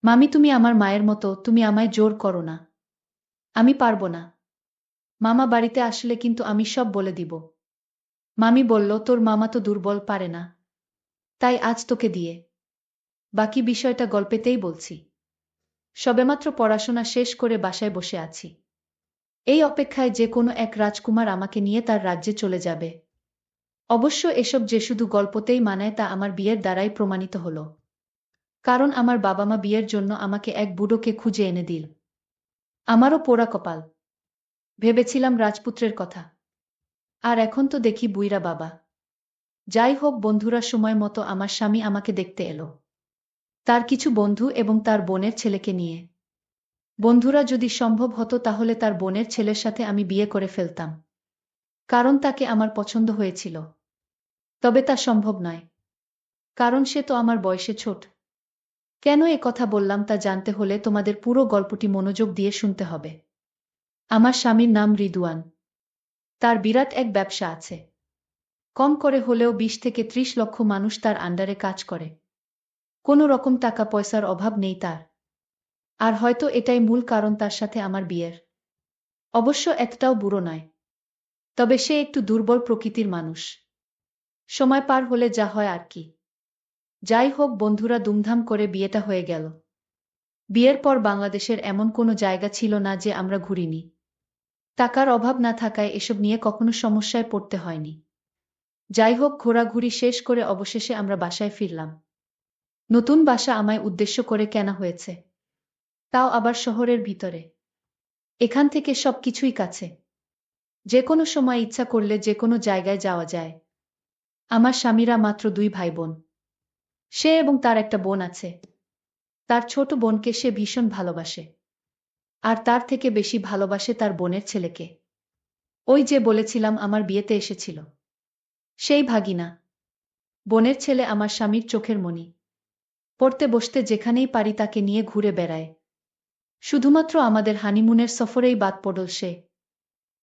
মামি তুমি আমার মায়ের মতো, তুমি আমায় জোর করো না। আমি পারবো না। মামা বাড়িতে আসলে কিন্তু আমি সব বলে দিব। মামি বলল, তোর মামা তো দুর্বল, পারে না। তাই আজ তোকে দিয়ে বাকি বিষয়টা গল্পেতেই বলছি। সবেমাত্র পড়াশোনা শেষ করে বাসায় বসে আছি, এই অপেক্ষায় যে কোনো এক রাজকুমার আমাকে নিয়ে তার রাজ্যে চলে যাবে। অবশ্য এসব যে শুধু গল্পতেই মানায় তা আমার বিয়ের দ্বারাই প্রমাণিত হলো। কারণ আমার বাবা মা বিয়ের জন্য আমাকে এক বুড়োকে খুঁজে এনে দিল। আমারও পোড়া কপাল। ভেবেছিলাম রাজপুত্রের কথা, আর এখন তো দেখি বুইড়া বাবা। যাই হোক বন্ধুরা, সময় মতো আমার স্বামী আমাকে দেখতে এলো, তার কিছু বন্ধু এবং তার বোনের ছেলেকে নিয়ে। বন্ধুরা, যদি সম্ভব হতো তাহলে তার বোনের ছেলের সাথে আমি বিয়ে করে ফেলতাম, কারণ তাকে আমার পছন্দ হয়েছিল। তবে তা সম্ভব নয়, কারণ সে তো আমার বয়সে ছোট। কেন এ কথা বললাম তা জানতে হলে তোমাদের পুরো গল্পটি মনোযোগ দিয়ে শুনতে হবে। আমার স্বামীর নাম রিদওয়ান। তার বিরাট এক ব্যবসা আছে। কম করে হলেও ২০ থেকে ৩০ লক্ষ মানুষ তার আন্ডারে কাজ করে। কোনো রকম টাকা পয়সার অভাব নেই তার। আর হয়তো এটাই মূল কারণ তার সাথে আমার বিয়ের। অবশ্য এতটাও বুড়ো নয়, তবে সে একটু দুর্বল প্রকৃতির মানুষ। সময় পার হলে যা হয় আর কি। যাই হোক বন্ধুরা, দুমধাম করে বিয়েটা হয়ে গেল। বিয়ের পর বাংলাদেশের এমন কোনো জায়গা ছিল না যে আমরা ঘুরিনি। টাকার অভাব না থাকায় এসব নিয়ে কখনো সমস্যায় পড়তে হয়নি। যাই হোক, ঘোরাঘুরি শেষ করে অবশেষে আমরা বাসায় ফিরলাম। নতুন বাসা আমায় উদ্দেশ্য করে কেনা হয়েছে, তাও আবার শহরের ভিতরে। এখান থেকে সবকিছুই কাছে, যে কোনো সময় ইচ্ছা করলে যে কোনো জায়গায় যাওয়া যায়। আমার স্বামীরা মাত্র ২ ভাই বোন। সে এবং তার একটা বোন আছে। তার ছোট বোনকে সে ভীষণ ভালোবাসে, আর তার থেকে বেশি ভালোবাসে তার বোনের ছেলেকে। ওই যে বলেছিলাম আমার বিয়েতে এসেছিল, সেই ভাগিনা। বোনের ছেলে আমার স্বামীর চোখের মণি। পড়তে বসতে যেখানেই পারি তাকে নিয়ে ঘুরে বেড়ায়। শুধুমাত্র আমাদের হানিমুনের সফরেই বাদ পড়ল সে।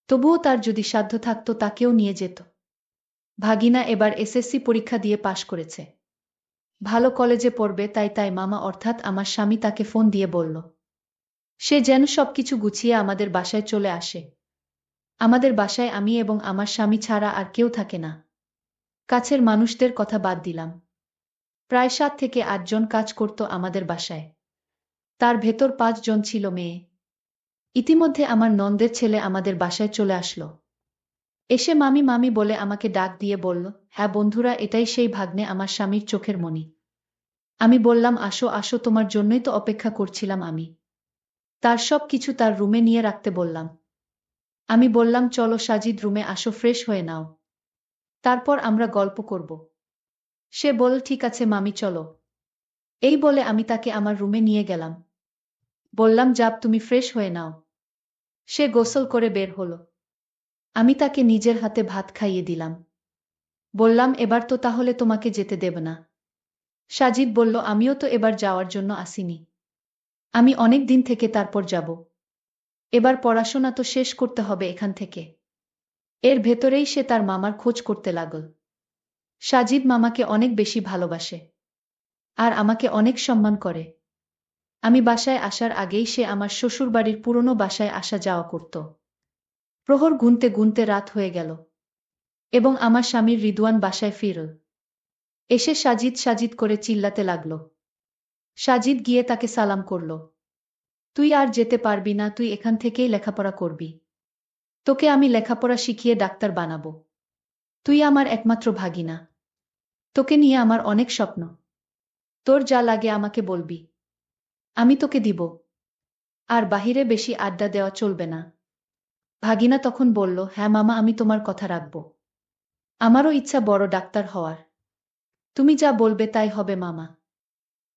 তবুও তার যদি সাধ্য থাকত তাকেও নিয়ে যেত। ভাগিনা এবার এসএসসি পরীক্ষা দিয়ে পাশ করেছে, ভালো কলেজে পড়বে, তাই মামা অর্থাৎ আমার স্বামী তাকে ফোন দিয়ে বলল সে যেন সবকিছু গুছিয়ে আমাদের বাসায় চলে আসে। আমাদের বাসায় আমি এবং আমার স্বামী ছাড়া আর কেউ থাকে না। কাছের মানুষদের কথা বাদ দিলাম। প্রায় ৭ থেকে ৮ জন কাজ করত আমাদের বাসায়। তার ভেতর ৫ জন ছিল মেয়ে। ইতিমধ্যে আমার ননদের ছেলে আমাদের বাসায় চলে আসলো। এসে মামি মামি বলে আমাকে ডাক দিয়ে বলল, হ্যাঁ বন্ধুরা, এটাই সেই ভাগ্নে, আমার স্বামীর চোখের মণি। আমি বললাম, আসো আসো, তোমার জন্যই তো অপেক্ষা করছিলাম আমি। তার সব কিছু তার রুমে নিয়ে রাখতে বললাম। আমি বললাম, চলো সাজিদ, রুমে আসো, ফ্রেশ হয়ে নাও, তারপর আমরা গল্প করব। সে বলল, ঠিক আছে মামি, চলো। এই বলে আমি তাকে আমার রুমে নিয়ে গেলাম। বললাম, যাব, তুমি ফ্রেশ হয়ে নাও। সে গোসল করে বের হলো। আমি তাকে নিজের হাতে ভাত খাইয়ে দিলাম। বললাম, এবার তো তাহলে তোমাকে যেতে দেব না। সাজিদ বলল, আমিও তো এবার যাওয়ার জন্য আসিনি। আমি অনেক দিন থেকে তারপর যাব। এবার পড়াশোনা তো শেষ করতে হবে এখান থেকে। এর ভেতরেই সে তার মামার খোঁজ করতে লাগল। সাজিদ মামাকে অনেক বেশি ভালোবাসে, আর আমাকে অনেক সম্মান করে। আমি বাসায় আসার আগেই সে আমার শ্বশুরবাড়ির পুরনো বাসায় আসা যাওয়া করত। প্রহর গুনতে গুনতে রাত হয়ে গেল, এবং আমার স্বামীর রিদওয়ান বাসায় ফিরল। এসে সাজিদ সাজিদ করে চিল্লাতে লাগল। সাজিদ গিয়ে তাকে সালাম করল। তুই আর যেতে পারবি না, তুই এখান থেকেই লেখাপড়া করবি। তোকে আমি লেখাপড়া শিখিয়ে ডাক্তার বানাবো। তুই আমার একমাত্র ভাগিনা। তোকে নিয়ে আমার অনেক স্বপ্ন। তোর যা লাগে আমাকে বলবি, আমি তোকে দিব। আর বাহিরে বেশি আড্ডা দেওয়া চলবে না। ভাগিনা তখন বলল, হ্যাঁ মামা, আমি তোমার কথা রাখব। আমারও ইচ্ছা বড় ডাক্তার হওয়ার। তুমি যা বলবে তাই হবে মামা।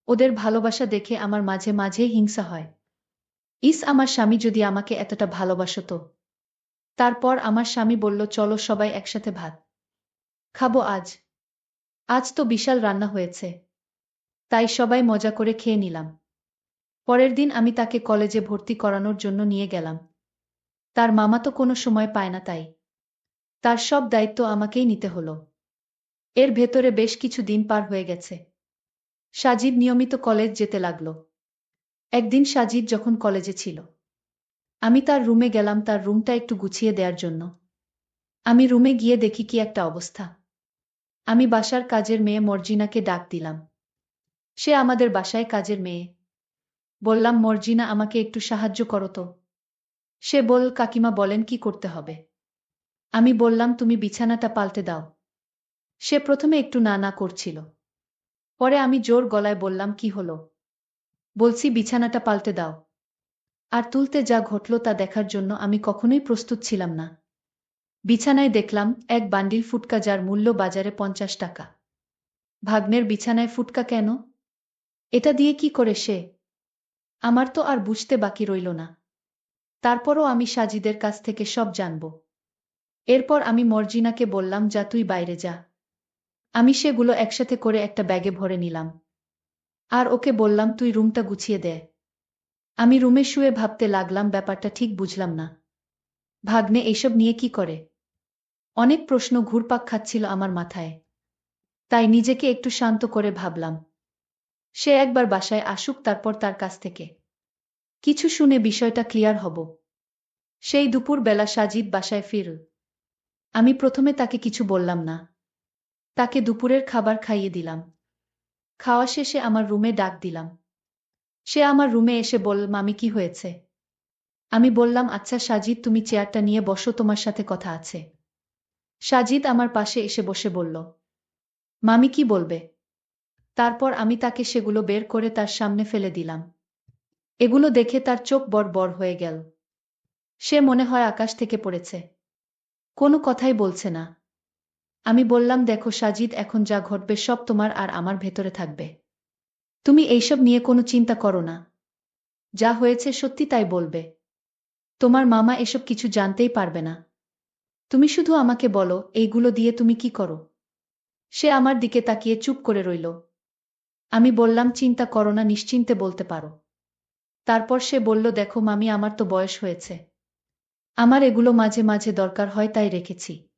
ওদের ভালোবাসা দেখে আমার মাঝে মাঝেই হিংসা হয়। ইস, আমার স্বামী যদি আমাকে এতটা ভালোবাসতো। তারপর আমার স্বামী বলল, চলো সবাই একসাথে ভাত খাবো আজ। আজ তো বিশাল রান্না হয়েছে। তাই সবাই মজা করে খেয়ে নিলাম। পরের দিন আমি তাকে কলেজে ভর্তি করানোর জন্য নিয়ে গেলাম। তার মামা তো কোনো সময় পায় না, তাই তার সব দায়িত্ব আমাকেই নিতে হলো। এর ভেতরে বেশ কিছু দিন পার হয়ে গেছে। সাজিদ নিয়মিত কলেজ যেতে লাগলো। একদিন সাজিদ যখন কলেজে ছিল, আমি তার রুমে গেলাম তার রুমটা একটু গুছিয়ে দেওয়ার জন্য। আমি রুমে গিয়ে দেখি কি একটা অবস্থা। আমি বাসার কাজের মেয়ে মর্জিনাকে ডাক দিলাম। সে আমাদের বাসায় কাজের মেয়ে। বললাম, মর্জিনা, আমাকে একটু সাহায্য করো তো। সে বল, কাকিমা বলেন কি করতে হবে। আমি বললাম, তুমি বিছানাটা পাল্টে দাও। সে প্রথমে একটু না না করছিল। পরে আমি জোর গলায় বললাম, কি হলো? বলছি বিছানাটা পাল্টে দাও। আর তুলতে যা ঘটল তা দেখার জন্য আমি কখনোই প্রস্তুত ছিলাম না। বিছানায় দেখলাম এক বান্ডিল ফুটকা, যার মূল্য বাজারে 50 টাকা। ভাগ্নের বিছানায় ফুটকা কেন? এটা দিয়ে কি করে সে? আমার তো আর বুঝতে বাকি রইল না। তারপরও আমি সাজিদের কাছ থেকে সব জানব। এরপর আমি মর্জিনাকে বললাম, যা তুই বাইরে যা। আমি সেগুলো একসাথে করে একটা ব্যাগে ভরে নিলাম। আর ওকে বললাম, তুই রুমটা গুছিয়ে দে। আমি রুমে শুয়ে ভাবতে লাগলাম, ব্যাপারটা ঠিক বুঝলাম না। ভাগ্নে এইসব নিয়ে কি করে? অনেক প্রশ্ন ঘুরপাক খাচ্ছিল আমার মাথায়। তাই নিজেকে একটু শান্ত করে ভাবলাম, সে একবার বাসায় আসুক, তারপর তার কাছ থেকে কিছু শুনে বিষয়টা ক্লিয়ার হব। সেই দুপুর বেলা সাজিদ বাসায় ফিরল। আমি প্রথমে তাকে কিছু বললাম না। তাকে দুপুরের খাবার খাইয়ে দিলাম। খাওয়া শেষে আমার রুমে ডাক দিলাম। সে আমার রুমে এসে বলল, মামি, কি হয়েছে? আমি বললাম, আচ্ছা সাজিদ, তুমি চেয়ারটা নিয়ে বসো, তোমার সাথে কথা আছে। সাজিদ আমার পাশে এসে বসে বলল, মামি কি বলবে? তারপর আমি তাকে সেগুলো বের করে তার সামনে ফেলে দিলাম। এগুলো দেখে তার চোখ বড় বড় হয়ে গেল। সে মনে হয় আকাশ থেকে পড়েছে। কোনো কথাই বলছে না। আমি বললাম, দেখো সাজিদ, এখন যা ঘটবে সব তোমার আর আমার ভেতরে থাকবে। তুমি এইসব নিয়ে কোনো চিন্তা করো না। যা হয়েছে সত্যি তাই বলবে। তোমার মামা এসব কিছু জানতেই পারবে না। তুমি শুধু আমাকে বলো, এইগুলো দিয়ে তুমি কি করো? সে আমার দিকে তাকিয়ে চুপ করে রইল। আমি বললাম, চিন্তা করো না, নিশ্চিন্তে বলতে পারো। তারপর সে বলল, দেখো মামি, আমার তো বয়স হয়েছে। আমার এগুলো মাঝে মাঝে দরকার হয়, তাই রেখেছি।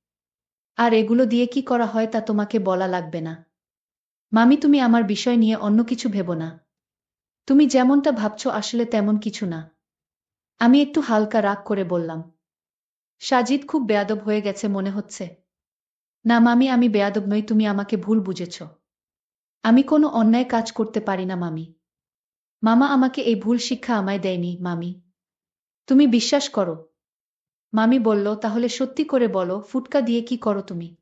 আর এগুলো দিয়ে কি করা হয় তা তোমাকে বলা লাগবে না। মামি, তুমি আমার বিষয় নিয়ে অন্য কিছু ভেবো না। তুমি যেমনটা ভাবছো আসলে তেমন কিছু না। আমি একটু হালকা রাগ করে বললাম। সাজিদ খুব বেয়াদব হয়ে গেছে মনে হচ্ছে। না মামি, আমি বেয়াদব নই, তুমি আমাকে ভুল বুঝেছ। আমি কোনো অন্যায় কাজ করতে পারি না মামি। মামা আমাকে এই ভুল শিক্ষা আমায় দেয়নি মামি। তুমি বিশ্বাস করো। মামি বলল, তাহলে সত্যি করে বলো, ফুটকা দিয়ে কি করো তুমি?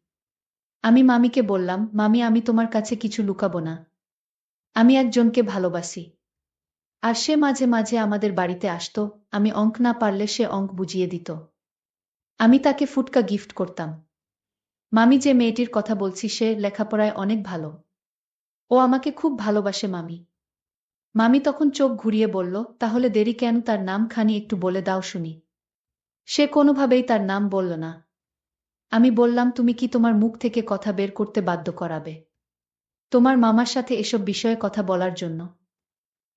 আমি মামিকে বললাম, মামি, আমি তোমার কাছে কিছু লুকাবো না। আমি একজনকে ভালোবাসি। আর সে মাঝে মাঝে আমাদের বাড়িতে আসতো। আমি অঙ্ক না পারলে সে অঙ্ক বুঝিয়ে দিত। আমি তাকে ফুটকা গিফট করতাম। মামি, যে মেয়েটির কথা বলছি সে লেখাপড়ায় অনেক ভালো। ও আমাকে খুব ভালোবাসে মামি। মামি তখন চোখ ঘুরিয়ে বলল, তাহলে দেরি কেন, তার নাম খানি একটু বলে দাও শুনি। সে কোনোভাবেই তার নাম বলল না। আমি বললাম, তুমি কি তোমার মুখ থেকে কথা বের করতে বাধ্য করাবে তোমার মামার সাথে এসব বিষয়ে কথা বলার জন্য?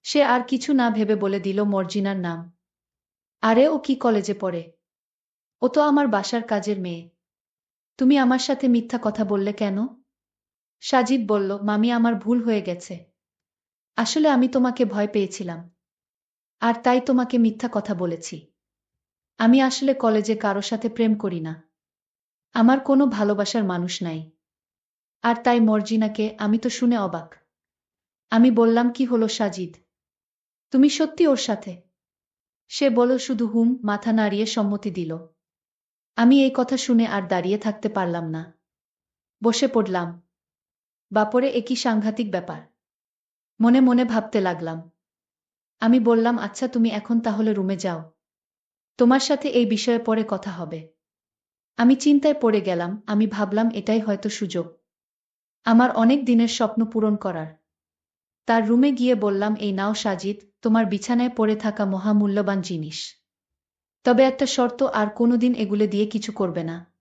সে আর কিছু না ভেবে বলে দিল, মর্জিনার নাম। আরে ও কি কলেজে পড়ে? ও তো আমার বাসার কাজের মেয়ে। তুমি আমার সাথে মিথ্যা কথা বললে কেন? সাজিদ বলল, মামি, আমার ভুল হয়ে গেছে। আসলে আমি তোমাকে ভয় পেয়েছিলাম। আর তাই তোমাকে মিথ্যা কথা বলেছি। আমি আসলে কলেজে কারো সাথে প্রেম করি না। আমার কোনো ভালোবাসার মানুষ নাই। আর তাই মর্জিনাকে। আমি তো শুনে অবাক। আমি বললাম, কি হলো সাজিদ? তুমি সত্যি ওর সাথে? সে বলল শুধু হুম, মাথা নাড়িয়ে সম্মতি দিল। আমি এই কথা শুনে আর দাঁড়িয়ে থাকতে পারলাম না। বসে পড়লাম। বাপরে, এ কি সাংঘাতিক ব্যাপার! মনে মনে ভাবতে লাগলাম। আমি বললাম, আচ্ছা তুমি এখন তাহলে রুমে যাও। তোমার সাথে এই বিষয়ে পরে কথা হবে। আমি চিন্তায় পড়ে গেলাম। আমি ভাবলাম, এটাই হয়তো সুযোগ আমার অনেক দিনের স্বপ্ন পূরণ করার। তার রুমে গিয়ে বললাম, এই নাও সাজিদ, তোমার বিছানায় পড়ে থাকা মহামূল্যবান জিনিস। তবে একটা শর্ত, আর কোনোদিন এগুলো দিয়ে কিছু করবে না।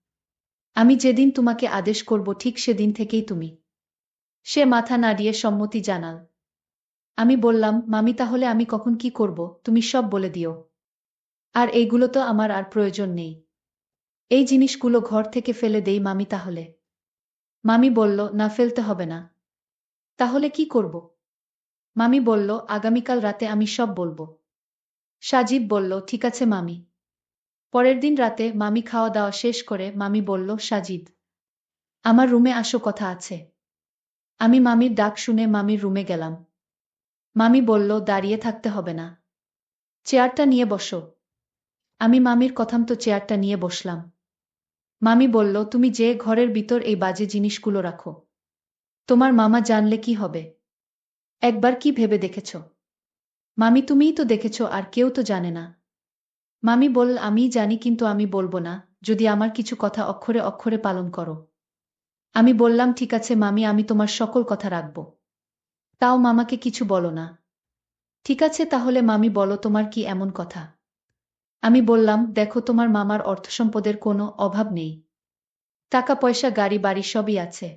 আমি যেদিন তোমাকে আদেশ করব ঠিক সেদিন থেকেই তুমি। সে মাথা নাড়িয়ে সম্মতি জানাল। আমি বললাম, মামি, তাহলে আমি কখন কি করব তুমি সব বলে দিও। আর এইগুলো তো আমার আর প্রয়োজন নেই। এই জিনিসগুলো ঘর থেকে ফেলে দেই মামি তাহলে। মামি বলল, না, ফেলতে হবে না। তাহলে কি করব? মামি বলল, আগামীকাল রাতে আমি সব বলবো। সাজিদ বলল, ঠিক আছে মামি। পরের দিন রাতে মামি খাওয়া দাওয়া শেষ করে মামি বলল, সাজিদ, আমার রুমে আসো, কথা আছে। আমি মামির ডাক শুনে মামির রুমে গেলাম। মামি বলল, দাঁড়িয়ে থাকতে হবে না, চেয়ারটা নিয়ে বসো। আমি মামির কথামতো চেয়ারটা নিয়ে বসলাম। মামি বলল, তুমি যে ঘরের ভিতর এই বাজে জিনিসগুলো রাখো, তোমার মামা জানলে কি হবে? একবার কি ভেবে দেখেছ? মামি, তুমিই তো দেখেছ, আর কেউ তো জানে না। মামি বলল, আমিই জানি, কিন্তু আমি বলবো না যদি আমার কিছু কথা অক্ষরে অক্ষরে পালন করো। আমি বললাম, ঠিক আছে মামি, আমি তোমার সকল কথা রাখব। তাও মামাকে কিছু বলো না। ঠিক আছে তাহলে মামি, বলো তোমার কি এমন কথা? আমি বললাম, দেখো, তোমার মামার অর্থসম্পদের কোনো অভাব নেই, টাকা পয়সা গাড়ি বাড়ি সবই আছে,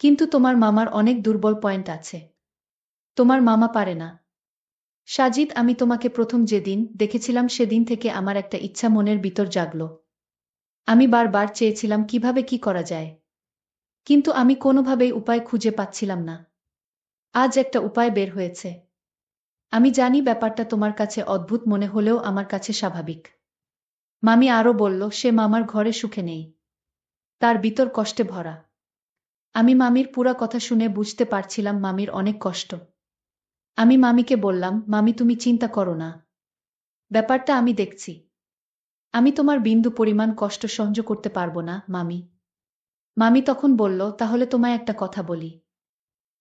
কিন্তু তোমার মামার অনেক দুর্বল পয়েন্ট আছে। তোমার মামা পারে না। সাজিদ, আমি তোমাকে প্রথম যেদিন দেখেছিলাম সেদিন থেকে আমার একটা ইচ্ছা মনের ভিতর জাগলো। আমি বারবার চেয়েছিলাম কিভাবে কি করা যায়, কিন্তু আমি কোনোভাবেই উপায় খুঁজে পাচ্ছিলাম না। আজ একটা উপায় বের হয়েছে। আমি জানি ব্যাপারটা তোমার কাছে অদ্ভুত মনে হলেও আমার কাছে স্বাভাবিক। মামি আরও বলল, সে মামার ঘরে সুখে নেই, তার ভিতর কষ্টে ভরা। আমি মামির পুরা কথা শুনে বুঝতে পারছিলাম মামির অনেক কষ্ট। আমি মামিকে বললাম, মামি তুমি চিন্তা করো না, ব্যাপারটা আমি দেখছি। আমি তোমার বিন্দু পরিমাণ কষ্ট সহ্য করতে পারবো না মামি। মামি তখন বলল, তাহলে তোমায় একটা কথা বলি।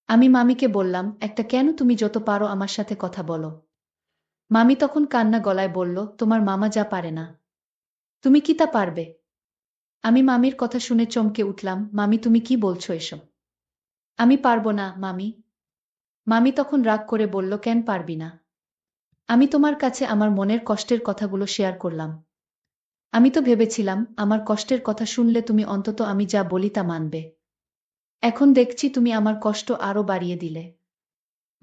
আমি মামিকে বললাম, একটা কেন? তুমি যত পারো আমার সাথে কথা বলো। মামি তখন কান্না গলায় বলল, তোমার মামা যা পারে না, তুমি কি তা পারবে? আমি মামির কথা শুনে চমকে উঠলাম, মামি তুমি কি বলছো এসব? আমি পারবো না মামি। মামি তখন রাগ করে বলল, কেন পারবি না? আমি তোমার কাছে আমার মনের কষ্টের কথাগুলো শেয়ার করলাম। আমি তো ভেবেছিলাম আমার কষ্টের কথা শুনলে তুমি অন্তত আমি যা বলি তা মানবে। এখন দেখছি তুমি আমার কষ্ট আরো বাড়িয়ে দিলে।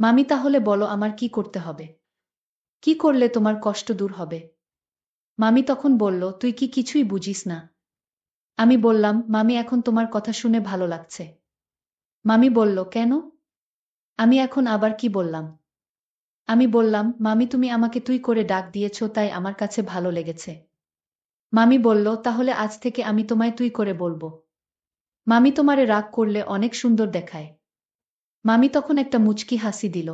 মামি তাহলে বলো আমার কি করতে হবে? কি করলে তোমার কষ্ট দূর হবে? মামি তখন বলল, তুই কি কিছুই বুঝিস না? আমি বললাম, মামি এখন তোমার কথা শুনে ভালো লাগছে। মামি বলল, কেন? আমি এখন আবার কি বললাম? আমি বললাম, মামি তুমি আমাকে তুই করে ডাক দিয়েছ, তাই আমার কাছে ভালো লেগেছে। মামি বলল, তাহলে আজ থেকে আমি তোমায় তুই করে বলবো। মামি তোমারে রাগ করলে অনেক সুন্দর দেখায়। মামি তখন একটা মুচকি হাসি দিল।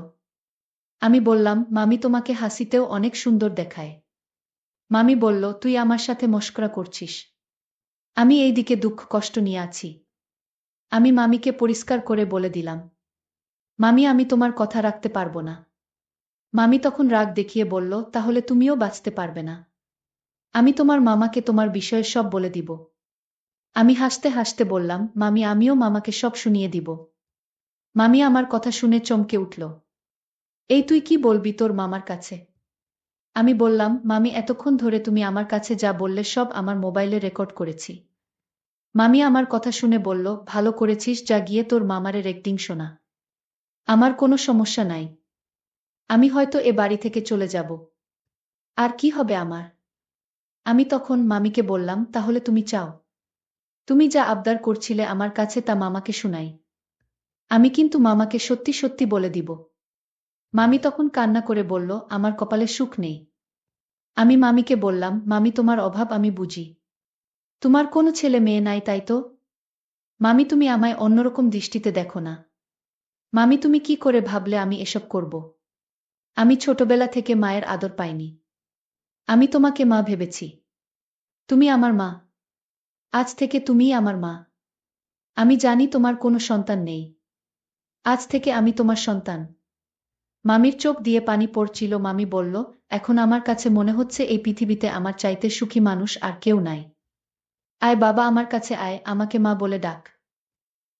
আমি বললাম, মামি তোমাকে হাসিতেও অনেক সুন্দর দেখায়। মামি বলল, তুই আমার সাথে মশকরা করছিস? আমি এই দিকে দুঃখ কষ্ট নিয়ে আছি। আমি মামিকে পরিষ্কার করে বলে দিলাম, মামি আমি তোমার কথা রাখতে পারবো না। মামি তখন রাগ দেখিয়ে বলল, তাহলে তুমিও বাঁচতে পারবে না। আমি তোমার মামাকে তোমার বিষয়ে সব বলে দিব। আমি হাসতে হাসতে বললাম, মামি আমিও মামাকে সব শুনিয়ে দিব। মামি আমার কথা শুনে চমকে উঠল। এই তুই কি বলবি তোর মামার কাছে? আমি বললাম, মামি এতক্ষণ ধরে তুমি আমার কাছে যা বললে সব আমার মোবাইলে রেকর্ড করেছি। মামি আমার কথা শুনে বলল, ভালো করেছিস, যা গিয়ে তোর মামারে রেকর্ডিং শোনা। আমার কোনো সমস্যা নাই। আমি হয়তো এ বাড়ি থেকে চলে যাব। আর কি হবে আমার? আমি তখন মামিকে বললাম, তাহলে তুমি চাও তুমি যা আবদার করছিলে আমার কাছে তা মামাকে শুনাই? আমি কিন্তু মামাকে সত্যি সত্যি বলে দিব। মামি তখন কান্না করে বলল, আমার কপালে সুখ নেই। আমি মামিকে বললাম, মামি তোমার অভাব আমি বুঝি। তোমার কোনো ছেলে মেয়ে নাই তাই তো? মামি তুমি আমায় অন্যরকম দৃষ্টিতে দেখো না। মামি তুমি কি করে ভাবলে আমি এসব করব? আমি ছোটবেলা থেকে মায়ের আদর পাইনি। আমি তোমাকে মা ভেবেছি। তুমি আমার মা। আজ থেকে তুমিই আমার মা। আমি জানি তোমার কোনো সন্তান নেই। আজ থেকে আমি তোমার সন্তান। মামির চোখ দিয়ে পানি পড়ছিল। মামি বলল, এখন আমার কাছে মনে হচ্ছে এই পৃথিবীতে আমার চাইতে সুখী মানুষ আর কেউ নাই। আয় বাবা আমার কাছে আয়, আমাকে মা বলে ডাক।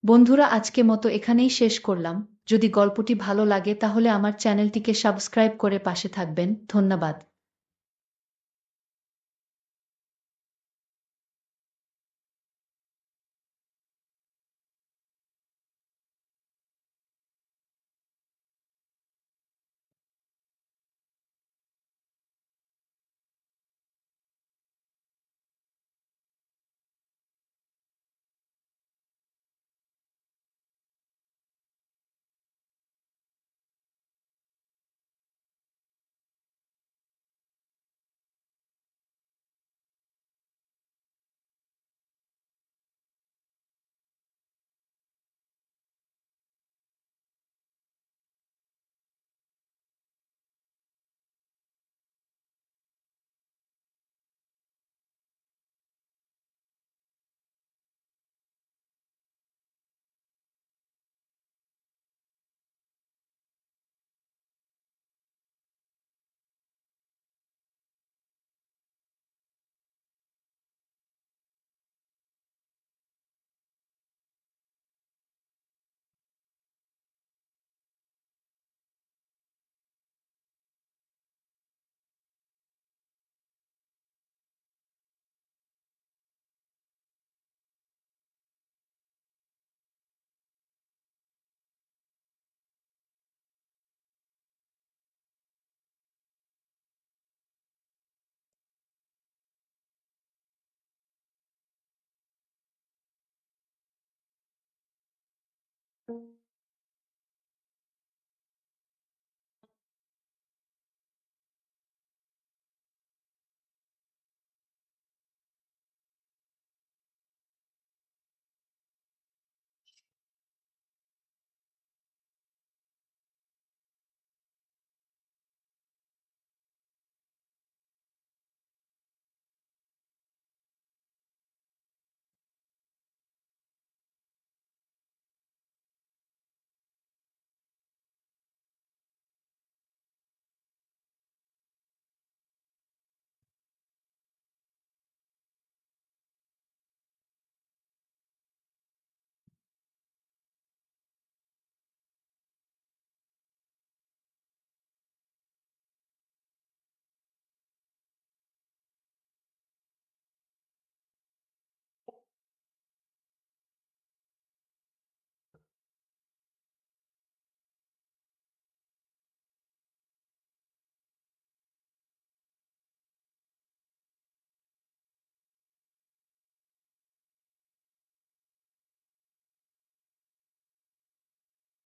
বন্ধুরা আজকে মতো এখানেই শেষ করলাম। যদি গল্পটি ভালো লাগে তাহলে আমার চ্যানেলটিকে সাবস্ক্রাইব করে পাশে থাকবেন। ধন্যবাদ।